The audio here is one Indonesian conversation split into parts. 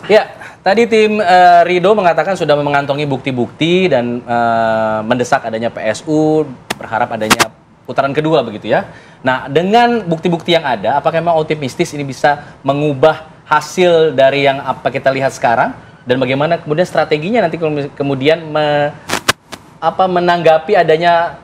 Ya, tadi tim Ridho mengatakan sudah mengantongi bukti-bukti dan mendesak adanya PSU, berharap adanya putaran kedua begitu ya. Nah, dengan bukti-bukti yang ada, apakah memang optimistis ini bisa mengubah hasil dari yang apa kita lihat sekarang? Dan bagaimana kemudian strateginya nanti kemudian menanggapi adanya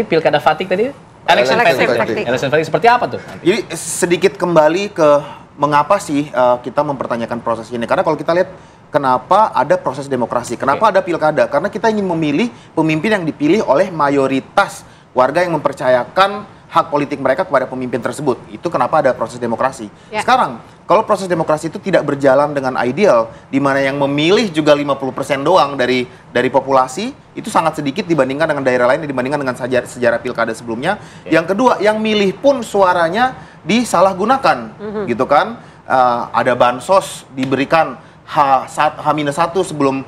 pilkada fatigue tadi? Election fatigue seperti apa tuh? Nanti? Jadi sedikit kembali ke mengapa sih kita mempertanyakan proses ini? Karena kalau kita lihat kenapa ada proses demokrasi, kenapa ada pilkada? Karena kita ingin memilih pemimpin yang dipilih oleh mayoritas warga yang mempercayakan hak politik mereka kepada pemimpin tersebut. Itu kenapa ada proses demokrasi. Ya. Sekarang, kalau proses demokrasi itu tidak berjalan dengan ideal, di mana yang memilih juga 50% doang dari populasi, itu sangat sedikit dibandingkan dengan daerah lain, dibandingkan dengan sejarah pilkada sebelumnya. Ya. Yang kedua, yang milih pun suaranya disalahgunakan, gitu kan. Ada bansos diberikan H-1 sebelum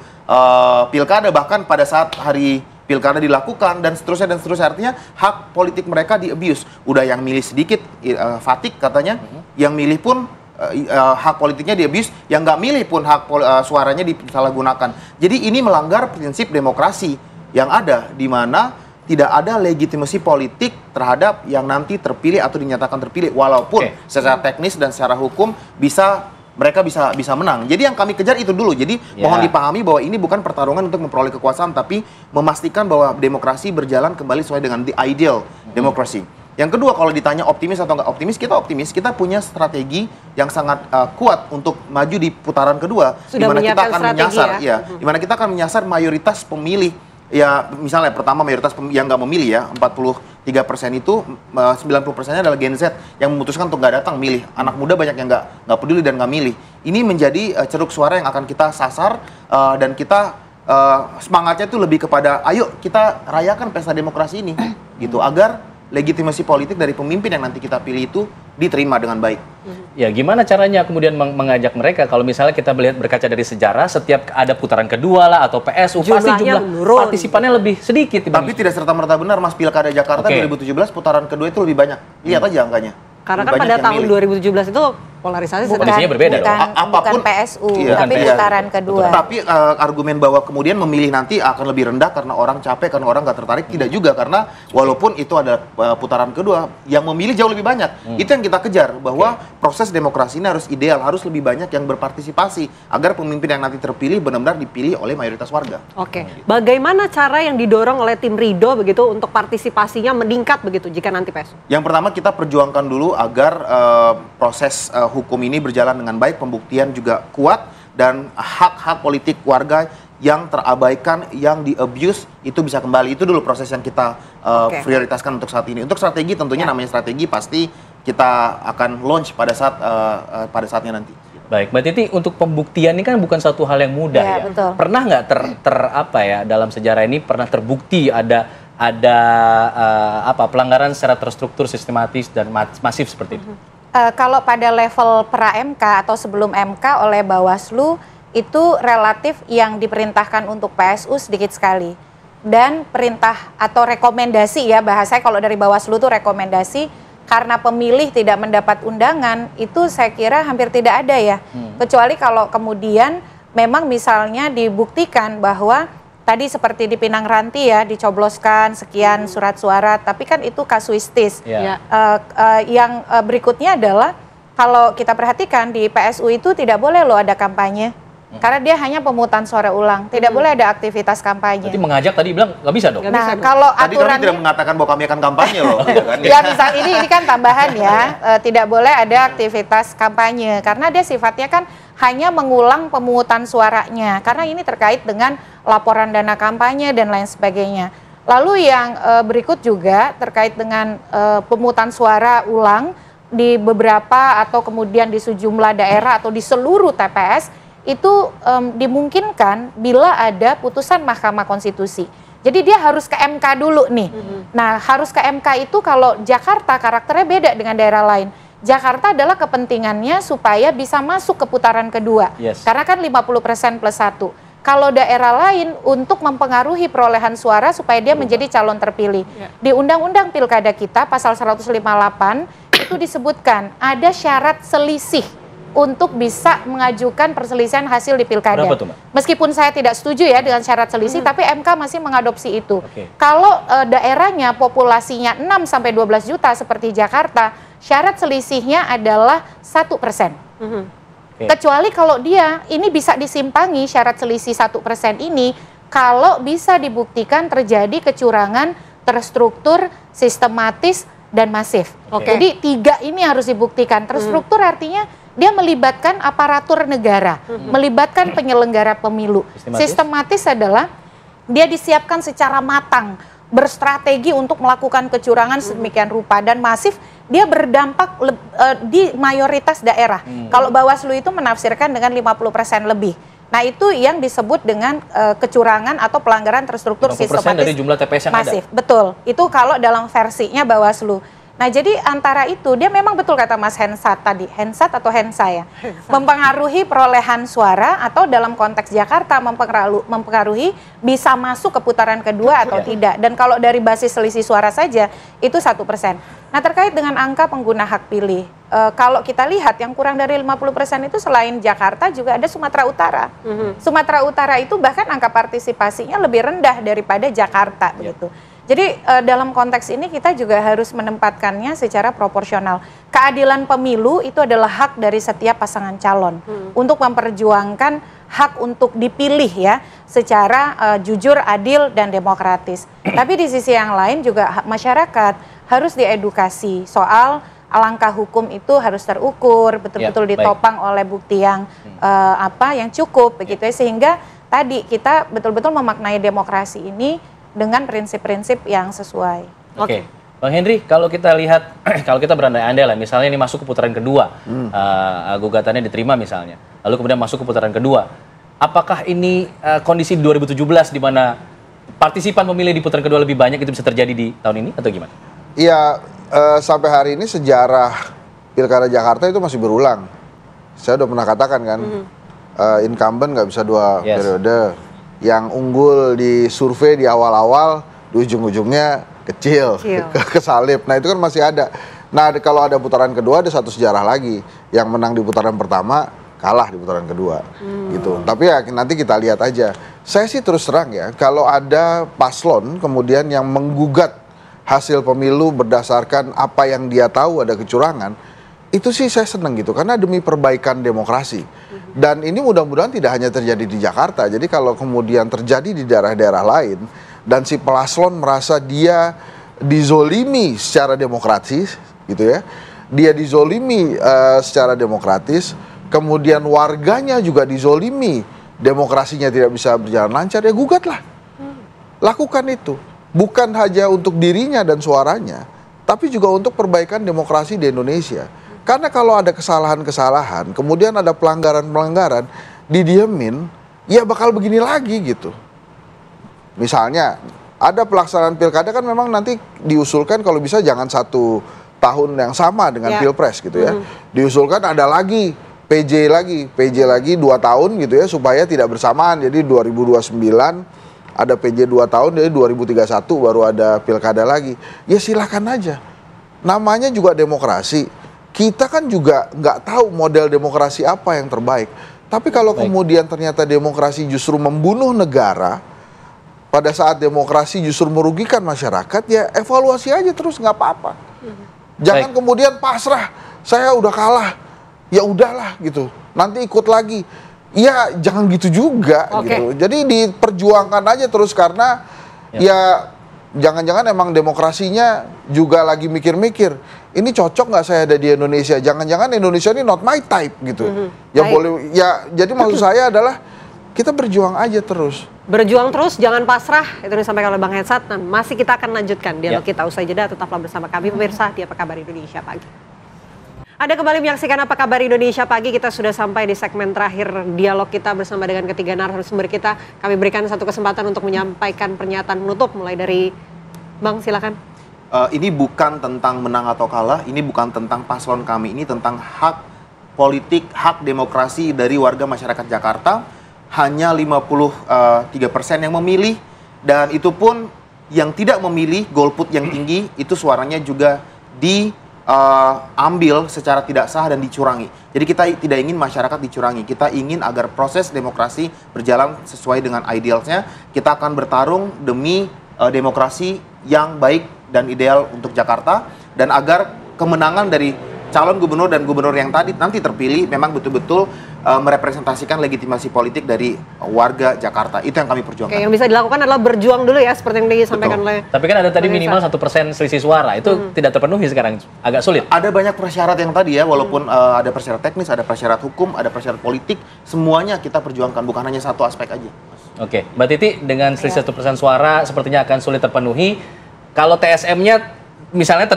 pilkada, bahkan pada saat hari pilkada dilakukan dan seterusnya. Artinya hak politik mereka di-abuse. Udah yang milih sedikit, fatigue katanya, yang milih pun hak politiknya di-abuse, yang nggak milih pun hak suaranya disalahgunakan. Jadi ini melanggar prinsip demokrasi yang ada, di mana tidak ada legitimasi politik terhadap yang nanti terpilih atau dinyatakan terpilih, walaupun secara teknis dan secara hukum mereka bisa menang. Jadi yang kami kejar itu dulu. Jadi mohon dipahami bahwa ini bukan pertarungan untuk memperoleh kekuasaan, tapi memastikan bahwa demokrasi berjalan kembali sesuai dengan the ideal demokrasi. Yang kedua, kalau ditanya optimis atau nggak optimis, kita optimis. Kita punya strategi yang sangat kuat untuk maju di putaran kedua, di mana kita akan menyasar, di mana kita akan menyasar mayoritas pemilih. Ya, misalnya pertama mayoritas yang nggak memilih ya, 43% itu 90%-nya adalah Gen Z yang memutuskan untuk nggak datang milih. Anak muda banyak yang nggak peduli dan nggak milih. Ini menjadi ceruk suara yang akan kita sasar, dan kita semangatnya itu lebih kepada ayo kita rayakan pesta demokrasi ini gitu, agar legitimasi politik dari pemimpin yang nanti kita pilih itu diterima dengan baik. Ya, gimana caranya kemudian mengajak mereka? Kalau misalnya kita melihat berkaca dari sejarah, setiap ada putaran kedua lah atau PSU, pasti jumlah partisipannya lebih sedikit. Tapi tidak serta-merta benar, Mas. Pilkada Jakarta 2017 putaran kedua itu lebih banyak. Lihat aja angkanya. Karena kan pada tahun 2017 itu polarisasi kondisinya berbeda dong. Bukan PSU, tapi putaran kedua. Tapi argumen bahwa kemudian memilih nanti akan lebih rendah karena orang capek, karena orang nggak tertarik, tidak juga. Karena walaupun itu ada putaran kedua, yang memilih jauh lebih banyak. Itu yang kita kejar, bahwa proses demokrasi ini harus ideal, harus lebih banyak yang berpartisipasi, agar pemimpin yang nanti terpilih benar-benar dipilih oleh mayoritas warga. Bagaimana cara yang didorong oleh tim Ridho begitu untuk partisipasinya meningkat begitu jika nanti PSU? Yang pertama, kita perjuangkan dulu agar proses hukum ini berjalan dengan baik, pembuktian juga kuat, dan hak-hak politik warga yang terabaikan, yang di-abuse, itu bisa kembali. Itu dulu proses yang kita prioritaskan untuk saat ini. Untuk strategi tentunya namanya strategi, pasti kita akan launch pada saatnya nanti. Baik, Mbak Titi, untuk pembuktian ini kan bukan satu hal yang mudah ya. Betul. Pernah nggak dalam sejarah ini pernah terbukti ada pelanggaran secara terstruktur, sistematis dan masif seperti itu? Kalau pada level pra-MK atau sebelum MK oleh Bawaslu, itu relatif yang diperintahkan untuk PSU sedikit sekali. Dan perintah atau rekomendasi ya, bahasanya kalau dari Bawaslu itu rekomendasi, karena pemilih tidak mendapat undangan, itu saya kira hampir tidak ada ya. Kecuali kalau kemudian memang misalnya dibuktikan bahwa tadi seperti di Pinang Ranti ya, dicobloskan sekian surat suara, tapi kan itu kasuistis. Yang berikutnya adalah, kalau kita perhatikan di PSU itu tidak boleh loh ada kampanye. Karena dia hanya pemungutan suara ulang, tidak boleh ada aktivitas kampanye. Berarti mengajak tadi bilang nggak bisa dong? Nah, kalau tadi kami tidak mengatakan bahwa kami akan kampanye loh. Ya misal ini kan tambahan ya, tidak boleh ada aktivitas kampanye, karena dia sifatnya kan hanya mengulang pemungutan suaranya, karena ini terkait dengan laporan dana kampanye dan lain sebagainya. Lalu yang berikut juga terkait dengan pemungutan suara ulang di beberapa atau kemudian di sejumlah daerah atau di seluruh TPS, itu dimungkinkan bila ada putusan Mahkamah Konstitusi. Jadi dia harus ke MK dulu nih. Nah, harus ke MK itu kalau Jakarta karakternya beda dengan daerah lain. Jakarta adalah kepentingannya supaya bisa masuk ke putaran kedua. Karena kan 50% plus 1. Kalau daerah lain untuk mempengaruhi perolehan suara supaya dia menjadi calon terpilih. Di Undang-Undang Pilkada kita pasal 158 itu disebutkan ada syarat selisih untuk bisa mengajukan perselisihan hasil di pilkada. Berapa tuh, Mbak? Meskipun saya tidak setuju ya dengan syarat selisih, tapi MK masih mengadopsi itu. Oke. Kalau daerahnya populasinya 6 sampai 12 juta seperti Jakarta, syarat selisihnya adalah 1%. Oke. Kecuali kalau dia ini bisa disimpangi syarat selisih 1% ini kalau bisa dibuktikan terjadi kecurangan terstruktur, sistematis, dan masif. Oke. Jadi 3 ini harus dibuktikan. Terstruktur artinya dia melibatkan aparatur negara, melibatkan penyelenggara pemilu. Sistematis adalah dia disiapkan secara matang, berstrategi untuk melakukan kecurangan sedemikian rupa, dan masif dia berdampak di mayoritas daerah. Kalau Bawaslu itu menafsirkan dengan 50% lebih. Nah, itu yang disebut dengan kecurangan atau pelanggaran terstruktur 50% sistematis dari jumlah TPS yang masif. ada. Betul. Itu kalau dalam versinya Bawaslu. Nah, jadi antara itu dia memang betul kata Mas Hensat tadi, Hensat atau Hensa ya, mempengaruhi perolehan suara atau dalam konteks Jakarta mempengaruhi bisa masuk ke putaran kedua atau tidak. Dan kalau dari basis selisih suara saja itu 1%. Nah, terkait dengan angka pengguna hak pilih, kalau kita lihat yang kurang dari 50% itu selain Jakarta juga ada Sumatera Utara. Sumatera Utara itu bahkan angka partisipasinya lebih rendah daripada Jakarta begitu. Jadi dalam konteks ini kita juga harus menempatkannya secara proporsional. Keadilan pemilu itu adalah hak dari setiap pasangan calon untuk memperjuangkan hak untuk dipilih ya secara jujur, adil, dan demokratis. Tapi di sisi yang lain juga masyarakat harus diedukasi soal langkah hukum itu harus terukur, betul-betul ditopang oleh bukti yang yang cukup begitu ya, sehingga tadi kita betul-betul memaknai demokrasi ini dengan prinsip-prinsip yang sesuai. Oke. Bang Henry, kalau kita lihat, kalau kita berandai-andai lah, misalnya ini masuk ke putaran kedua, gugatannya diterima misalnya, lalu kemudian masuk ke putaran kedua, apakah ini kondisi 2017 di mana partisipan pemilih di putaran kedua lebih banyak itu bisa terjadi di tahun ini atau gimana? Iya, sampai hari ini sejarah Pilkada Jakarta itu masih berulang. Saya udah pernah katakan kan, incumbent nggak bisa 2 periode. Yang unggul di survei di awal-awal, di ujung-ujungnya kecil. Kesalip. Nah, itu kan masih ada. Nah, kalau ada putaran kedua ada satu sejarah lagi. Yang menang di putaran pertama kalah di putaran kedua. Gitu. Tapi ya nanti kita lihat aja. Saya sih terus terang ya, kalau ada paslon kemudian yang menggugat hasil pemilu berdasarkan apa yang dia tahu ada kecurangan, itu sih saya seneng gitu, karena demi perbaikan demokrasi. Dan ini mudah-mudahan tidak hanya terjadi di Jakarta. Jadi kalau kemudian terjadi di daerah-daerah lain dan si paslon merasa dia dizolimi secara demokratis, gitu ya, dia dizolimi secara demokratis, kemudian warganya juga dizolimi, demokrasinya tidak bisa berjalan lancar, ya gugatlah. Lakukan itu, bukan hanya untuk dirinya dan suaranya, tapi juga untuk perbaikan demokrasi di Indonesia. Karena kalau ada kesalahan-kesalahan, kemudian ada pelanggaran-pelanggaran, didiemin, ya bakal begini lagi gitu. Misalnya, ada pelaksanaan pilkada kan memang nanti diusulkan kalau bisa jangan 1 tahun yang sama dengan pilpres gitu ya. Diusulkan ada lagi, PJ lagi 2 tahun gitu ya, supaya tidak bersamaan. Jadi 2029 ada PJ 2 tahun, jadi 2031 baru ada pilkada lagi. Ya silakan aja. Namanya juga demokrasi. Kita kan juga nggak tahu model demokrasi apa yang terbaik. Tapi kalau kemudian ternyata demokrasi justru membunuh negara, pada saat demokrasi justru merugikan masyarakat, ya evaluasi aja terus, nggak apa-apa. Jangan kemudian pasrah, saya udah kalah, ya udahlah gitu, nanti ikut lagi. Ya jangan gitu juga gitu. Jadi diperjuangkan aja terus, karena ya jangan-jangan emang demokrasinya juga lagi mikir-mikir, ini cocok nggak saya ada di Indonesia? Jangan-jangan Indonesia ini not my type gitu. Ya boleh, ya jadi maksud saya adalah kita berjuang aja terus. Berjuang terus, jangan pasrah. Itu disampaikan oleh Bang Hensat. Dan masih kita akan lanjutkan dialog kita usai jeda. Tetaplah bersama kami pemirsa di Apa Kabar Indonesia Pagi. Ada kembali menyaksikan Apa Kabar Indonesia Pagi. Kita sudah sampai di segmen terakhir dialog kita bersama dengan ketiga narasumber kita. Kami berikan satu kesempatan untuk menyampaikan pernyataan menutup, mulai dari Bang, silakan. Ini bukan tentang menang atau kalah, ini bukan tentang paslon kami, ini tentang hak politik, hak demokrasi dari warga masyarakat Jakarta. Hanya 53% yang memilih, dan itu pun yang tidak memilih, golput yang tinggi, itu suaranya juga ambil secara tidak sah dan dicurangi. Jadi kita tidak ingin masyarakat dicurangi. Kita ingin agar proses demokrasi berjalan sesuai dengan idealnya. Kita akan bertarung demi demokrasi yang baik dan ideal untuk Jakarta, dan agar kemenangan dari calon gubernur dan gubernur yang nanti terpilih memang betul-betul merepresentasikan legitimasi politik dari warga Jakarta. Itu yang kami perjuangkan. Oke, yang bisa dilakukan adalah berjuang dulu ya, seperti yang disampaikan oleh. Tapi kan ada tadi minimal 1% selisih suara, itu tidak terpenuhi sekarang, agak sulit. Ada banyak persyarat yang tadi ya, walaupun ada persyarat teknis, ada persyarat hukum, ada persyarat politik, semuanya kita perjuangkan, bukan hanya satu aspek aja. Oke, Mbak Titi, dengan selisih 1% suara sepertinya akan sulit terpenuhi. Kalau TSM-nya misalnya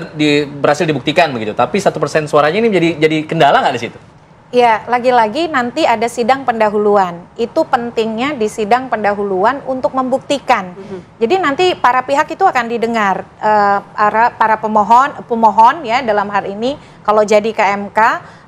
berhasil dibuktikan begitu, tapi 1% suaranya ini jadi kendala nggak di situ? Ya, lagi-lagi nanti ada sidang pendahuluan. Itu pentingnya di sidang pendahuluan untuk membuktikan. Jadi nanti para pihak itu akan didengar, para pemohon ya dalam hal ini kalau jadi ke MK,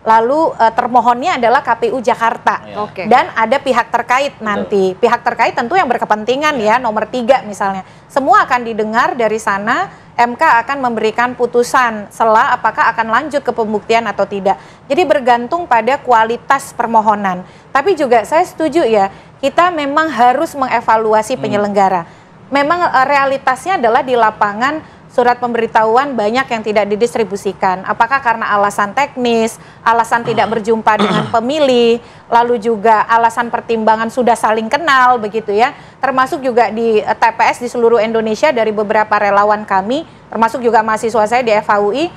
lalu termohonnya adalah KPU Jakarta. Oke. Dan ada pihak terkait nanti. Pihak terkait tentu yang berkepentingan ya, nomor 3 misalnya. Semua akan didengar dari sana. MK akan memberikan putusan setelah apakah akan lanjut ke pembuktian atau tidak. Jadi bergantung pada kualitas permohonan. Tapi juga saya setuju ya, kita memang harus mengevaluasi penyelenggara. Memang realitasnya adalah di lapangan surat pemberitahuan banyak yang tidak didistribusikan. Apakah karena alasan teknis, alasan tidak berjumpa dengan pemilih, lalu juga alasan pertimbangan sudah saling kenal begitu ya. Termasuk juga di TPS di seluruh Indonesia dari beberapa relawan kami, termasuk juga mahasiswa saya di FHUI,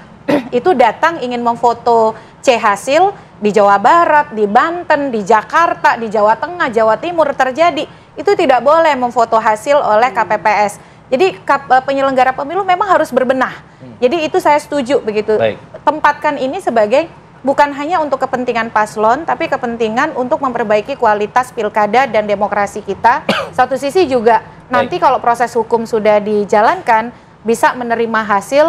itu datang ingin memfoto C hasil di Jawa Barat, di Banten, di Jakarta, di Jawa Tengah, Jawa Timur terjadi. Itu tidak boleh memfoto hasil oleh KPPS. Jadi penyelenggara pemilu memang harus berbenah. Jadi itu saya setuju begitu. Baik. Tempatkan ini sebagai bukan hanya untuk kepentingan paslon, tapi kepentingan untuk memperbaiki kualitas pilkada dan demokrasi kita. Satu sisi juga nanti kalau proses hukum sudah dijalankan, bisa menerima hasil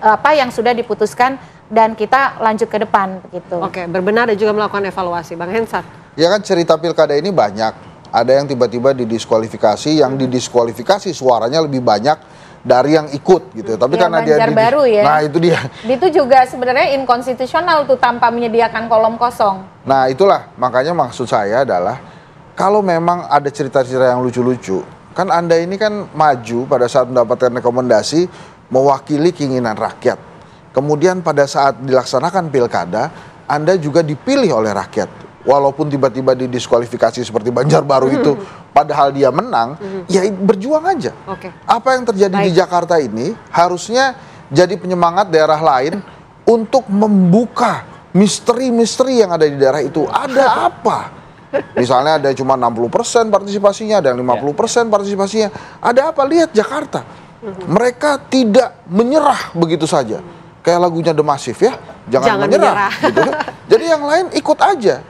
apa yang sudah diputuskan dan kita lanjut ke depan begitu. Oke, berbenah dan juga melakukan evaluasi. Bang Hensat. Ya kan cerita pilkada ini banyak. Ada yang tiba-tiba didiskualifikasi, yang didiskualifikasi suaranya lebih banyak dari yang ikut gitu. Tapi ya, karena dia baru ya. Nah, itu dia. Itu juga sebenarnya inkonstitusional tuh tanpa menyediakan kolom kosong. Nah, itulah makanya maksud saya adalah kalau memang ada cerita-cerita yang lucu-lucu, kan Anda ini kan maju pada saat mendapatkan rekomendasi mewakili keinginan rakyat. Kemudian pada saat dilaksanakan pilkada, Anda juga dipilih oleh rakyat. Walaupun tiba-tiba didiskualifikasi seperti Banjarbaru itu, padahal dia menang, ya berjuang aja. Apa yang terjadi di Jakarta ini harusnya jadi penyemangat daerah lain untuk membuka misteri-misteri yang ada di daerah itu. Ada apa? Misalnya ada cuma 60% partisipasinya, ada yang 50% partisipasinya. Ada apa? Lihat Jakarta. Mereka tidak menyerah begitu saja. Kayak lagunya The Massive ya, jangan menyerah. Gitu. Jadi yang lain ikut aja.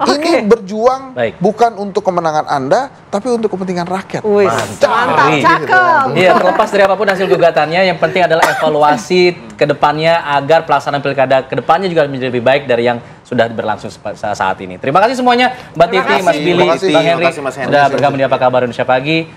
Ini berjuang bukan untuk kemenangan Anda, tapi untuk kepentingan rakyat. Mantap, cakep. Iya, terlepas dari apapun hasil gugatannya, yang penting adalah evaluasi ke depannya agar pelaksanaan pilkada ke depannya juga menjadi lebih baik dari yang sudah berlangsung saat ini. Terima kasih semuanya, Mbak Titi, Mas Billy, Bang Henry, sudah bergabung di Apa Kabar Indonesia Pagi.